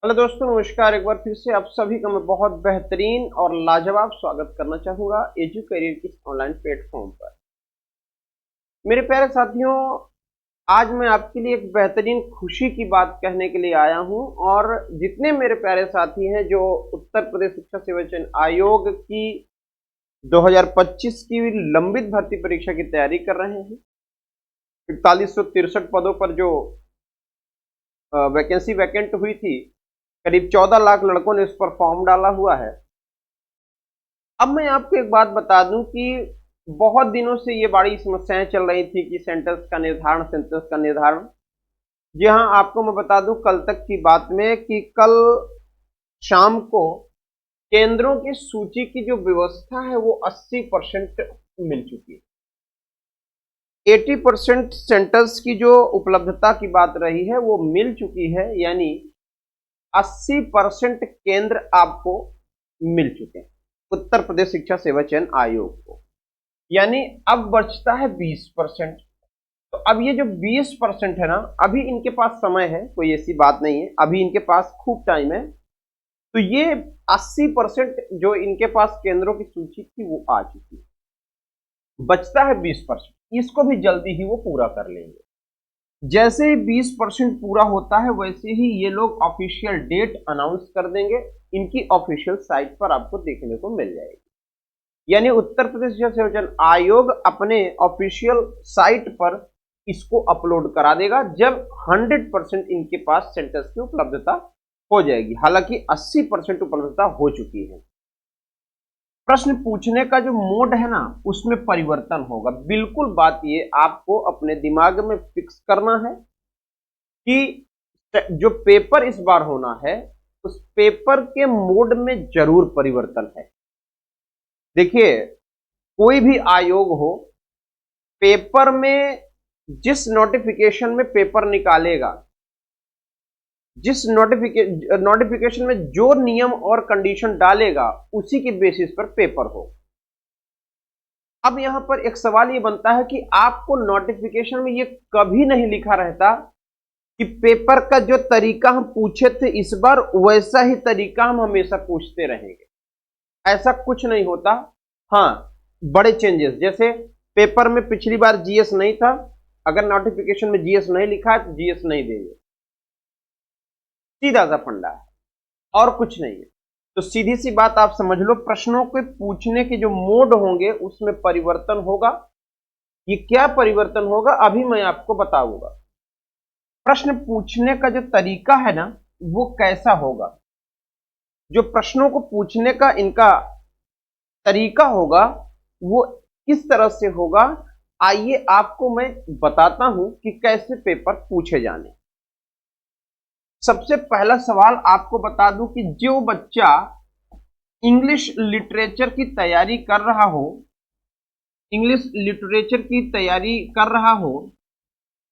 Hello दोस्तों, नमस्कार। एक बार फिर से आप सभी का मैं बहुत बेहतरीन और लाजवाब स्वागत करना चाहूंगा एजू करियर की ऑनलाइन प्लेटफॉर्म पर। मेरे प्यारे साथियों, आज मैं आपके लिए एक बेहतरीन खुशी की बात कहने के लिए आया हूं। और जितने मेरे प्यारे साथी हैं जो उत्तर प्रदेश शिक्षा सेवा चयन आयोग की 2025 की लंबित भर्ती परीक्षा की तैयारी कर रहे हैं, 4163 पदों पर जो वैकेंसी वैकेंट हुई थी, करीब 14 लाख लड़कों ने इस पर फॉर्म डाला हुआ है। अब मैं आपको एक बात बता दूं कि बहुत दिनों से ये बड़ी समस्याएं चल रही थी कि सेंटेंस का निर्धारण। जी हाँ, आपको मैं बता दूं कल तक की बात में कि कल शाम को केंद्रों की सूची की जो व्यवस्था है वो 80% मिल चुकी है। 80% सेंटर्स की जो उपलब्धता की बात रही है वो मिल चुकी है, यानी 80% केंद्र आपको मिल चुके हैं उत्तर प्रदेश शिक्षा सेवा चयन आयोग को। यानी अब बचता है 20%। तो अब ये जो 20% है ना, अभी इनके पास समय है, कोई ऐसी बात नहीं है, अभी इनके पास खूब टाइम है। तो ये 80% जो इनके पास केंद्रों की सूची थी वो आ चुकी है। बचता है 20%, इसको भी जल्दी ही वो पूरा कर लेंगे। जैसे ही 20% पूरा होता है वैसे ही ये लोग ऑफिशियल डेट अनाउंस कर देंगे। इनकी ऑफिशियल साइट पर आपको देखने को मिल जाएगी। यानी उत्तर प्रदेश शिक्षा सेवा चयन आयोग अपने ऑफिशियल साइट पर इसको अपलोड करा देगा जब 100% इनके पास सेंटर्स की उपलब्धता हो जाएगी। हालांकि 80% उपलब्धता हो चुकी है। प्रश्न पूछने का जो मोड है ना, उसमें परिवर्तन होगा। बिल्कुल बात ये आपको अपने दिमाग में फिक्स करना है कि जो पेपर इस बार होना है उस पेपर के मोड में जरूर परिवर्तन है। देखिए, कोई भी आयोग हो, पेपर में जिस नोटिफिकेशन में पेपर निकालेगा, जिस नोटिफिकेशन में जो नियम और कंडीशन डालेगा, उसी के बेसिस पर पेपर हो। अब यहां पर एक सवाल ये बनता है कि आपको नोटिफिकेशन में ये कभी नहीं लिखा रहता कि पेपर का जो तरीका हम पूछे थे इस बार वैसा ही तरीका हम हमेशा पूछते रहेंगे। ऐसा कुछ नहीं होता। हाँ, बड़े चेंजेस, जैसे पेपर में पिछली बार जीएस नहीं था, अगर नोटिफिकेशन में जीएस नहीं लिखा है तो जीएस नहीं देंगे। सीधा सा फंडा है और कुछ नहीं है। तो सीधी सी बात आप समझ लो, प्रश्नों के पूछने के जो मोड होंगे उसमें परिवर्तन होगा। ये क्या परिवर्तन होगा अभी मैं आपको बताऊंगा। प्रश्न पूछने का जो तरीका है ना, वो कैसा होगा, जो प्रश्नों को पूछने का इनका तरीका होगा वो किस तरह से होगा। आइए आपको मैं बताता हूं कि कैसे पेपर पूछे जाने। सबसे पहला सवाल आपको बता दूं कि जो बच्चा इंग्लिश लिटरेचर की तैयारी कर रहा हो, इंग्लिश लिटरेचर की तैयारी कर रहा हो,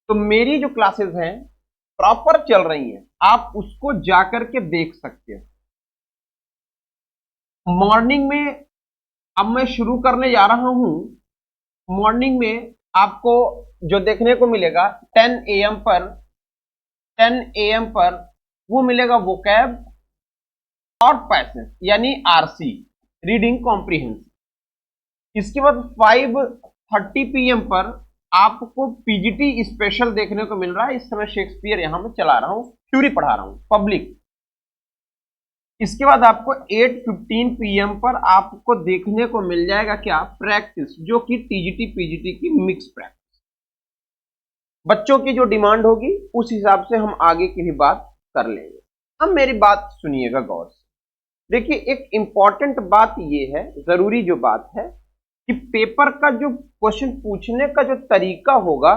तो मेरी जो क्लासेस हैं प्रॉपर चल रही हैं, आप उसको जाकर के देख सकते हो। मॉर्निंग में अब मैं शुरू करने जा रहा हूं। मॉर्निंग में आपको जो देखने को मिलेगा 10 AM पर वो मिलेगा वोकैब और पैसेज, यानी आरसी, रीडिंग कॉम्प्रिहेंशन। इसके बाद 5:30 PM पर आपको पीजीटी स्पेशल देखने को मिल रहा है। इस समय शेक्सपियर यहां मैं चला रहा हूं, थ्योरी पढ़ा रहा हूं, पब्लिक। इसके बाद आपको 8:15 PM पर आपको देखने को मिल जाएगा क्या, प्रैक्टिस, जो कि टीजीटी पीजीटी की मिक्स प्रैक्टिस। बच्चों की जो डिमांड होगी उस हिसाब से हम आगे की भी बात कर लेंगे। अब मेरी बात सुनिएगा गौर से। देखिए, एक इंपॉर्टेंट बात यह है, जरूरी जो बात है, कि पेपर का जो क्वेश्चन पूछने का जो तरीका होगा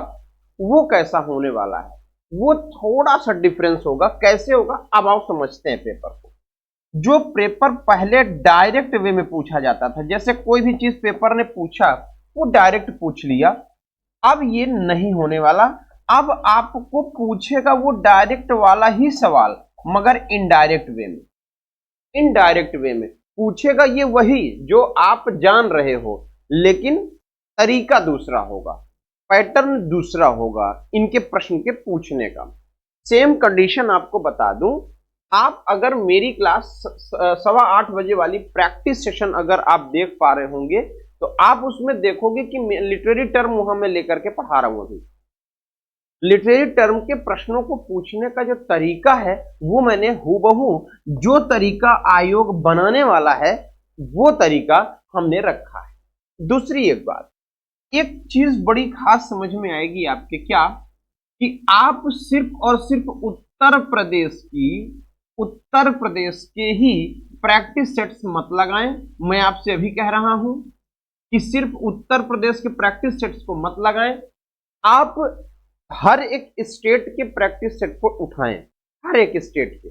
वो कैसा होने वाला है। वो थोड़ा सा डिफरेंस होगा। कैसे होगा, अब आप समझते हैं। पेपर को, जो पेपर पहले डायरेक्ट वे में पूछा जाता था, जैसे कोई भी चीज पेपर ने पूछा वो डायरेक्ट पूछ लिया, अब ये नहीं होने वाला। अब आपको पूछेगा वो डायरेक्ट वाला ही सवाल, मगर इनडायरेक्ट वे में। इनडायरेक्ट वे में पूछेगा ये वही जो आप जान रहे हो, लेकिन तरीका दूसरा होगा, पैटर्न दूसरा होगा इनके प्रश्न के पूछने का। सेम कंडीशन आपको बता दूं, आप अगर मेरी क्लास 8:15 वाली प्रैक्टिस सेशन अगर आप देख पा रहे होंगे तो आप उसमें देखोगे कि लिटरेरी टर्म वहां मैं लेकर के पढ़ा रहा हूं। अभी लिटरेरी टर्म के प्रश्नों को पूछने का जो तरीका है वो मैंने हूबहू जो तरीका आयोग बनाने वाला है वो तरीका हमने रखा है। दूसरी एक बात, एक चीज बड़ी खास समझ में आएगी आपके, क्या कि आप सिर्फ और सिर्फ उत्तर प्रदेश के ही प्रैक्टिस सेट्स मत लगाएं। मैं आपसे अभी कह रहा हूं कि सिर्फ उत्तर प्रदेश के प्रैक्टिस सेट्स को मत लगाएं, आप हर एक स्टेट के प्रैक्टिस सेट को उठाएं। हर एक स्टेट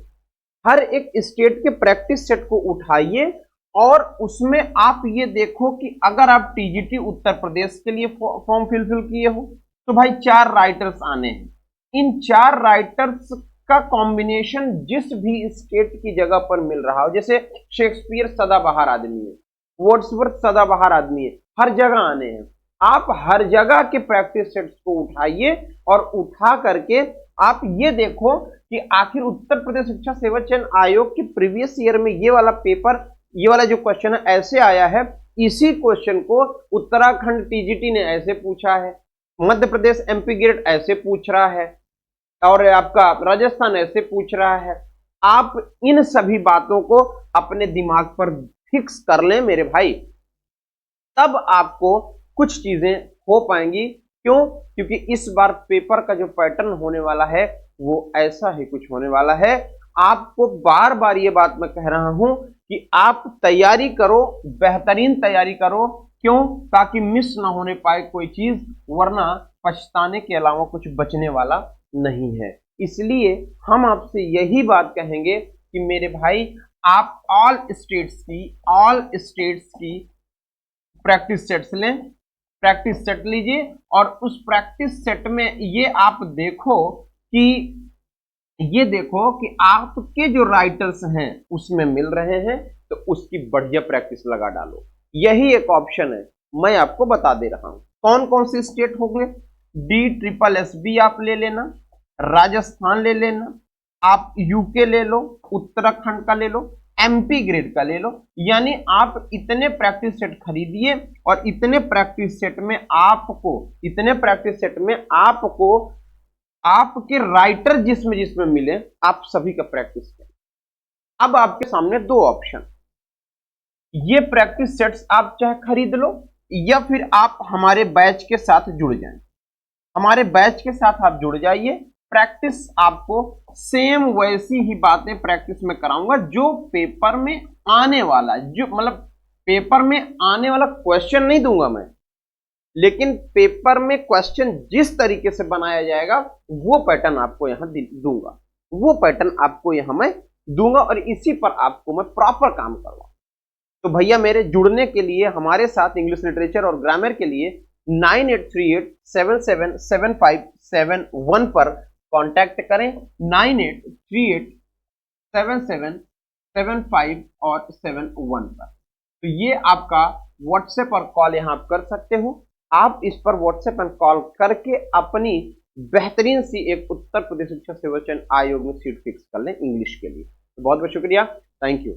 के प्रैक्टिस सेट को उठाइए और उसमें आप ये देखो कि अगर आप टीजीटी उत्तर प्रदेश के लिए फॉर्म फिल किए हो तो भाई 4 राइटर्स आने हैं। इन 4 राइटर्स का कॉम्बिनेशन जिस भी स्टेट की जगह पर मिल रहा हो, जैसे शेक्सपियर सदाबहार आदमी है, वर्ड्सवर्थ सदाबहार आदमी है, हर जगह आने हैं। आप हर जगह के प्रैक्टिस सेट्स को उठाइए और उठा करके आप ये देखो कि आखिर उत्तर प्रदेश शिक्षा सेवा चयन आयोग के प्रीवियस ईयर में ये वाला पेपर, ये वाला जो क्वेश्चन है ऐसे आया है, इसी क्वेश्चन को उत्तराखंड टीजीटी ने ऐसे पूछा है, मध्य प्रदेश एमपी ग्रेड ऐसे पूछ रहा है और आपका राजस्थान ऐसे पूछ रहा है। आप इन सभी बातों को अपने दिमाग पर फिक्स कर लें मेरे भाई, तब आपको कुछ चीजें हो पाएंगी। क्यों? क्योंकि इस बार पेपर का जो पैटर्न होने वाला है वो ऐसा ही कुछ होने वाला है। आपको बार बार ये बात मैं कह रहा हूं कि आप तैयारी करो, बेहतरीन तैयारी करो। क्यों? ताकि मिस ना होने पाए कोई चीज, वरना पछताने के अलावा कुछ बचने वाला नहीं है। इसलिए हम आपसे यही बात कहेंगे कि मेरे भाई आप ऑल स्टेट्स की प्रैक्टिस सेट्स लें, प्रैक्टिस सेट लीजिए और उस प्रैक्टिस सेट में ये आप देखो कि आपके जो राइटर्स हैं उसमें मिल रहे हैं, तो उसकी बढ़िया प्रैक्टिस लगा डालो। यही एक ऑप्शन है, मैं आपको बता दे रहा हूं कौन कौन से स्टेट होंगे। DSSB आप ले लेना, राजस्थान ले लेना, आप यूके ले लो, उत्तराखंड का ले लो, एमपी ग्रेड का ले लो। यानी आप इतने प्रैक्टिस सेट खरीदिए और इतने प्रैक्टिस सेट में आपको आपके राइटर जिसमें मिले आप सभी का प्रैक्टिस करें। अब आपके सामने 2 ऑप्शन, ये प्रैक्टिस सेट्स आप चाहे खरीद लो या फिर आप हमारे बैच के साथ जुड़ जाएं। हमारे बैच के साथ आप जुड़ जाइए, प्रैक्टिस आपको सेम वैसी ही बातें प्रैक्टिस में कराऊंगा जो पेपर में आने वाला, जो मतलब पेपर में आने वाला क्वेश्चन नहीं दूंगा मैं, लेकिन पेपर में क्वेश्चन जिस तरीके से बनाया जाएगा वो पैटर्न आपको यहां दूंगा, और इसी पर आपको मैं प्रॉपर काम करवाऊंगा। तो भैया मेरे जुड़ने के लिए हमारे साथ इंग्लिश लिटरेचर और ग्रामर के लिए 9838777571 पर कांटेक्ट करें। 98387775 और 71 पर। तो ये आपका व्हाट्सएप और कॉल यहां आप कर सकते हो। आप इस पर व्हाट्सएप एंड कॉल करके अपनी बेहतरीन सी एक उत्तर प्रदेश शिक्षा सेवा चयन आयोग में सीट फिक्स कर लें इंग्लिश के लिए। तो बहुत बहुत शुक्रिया, थैंक यू।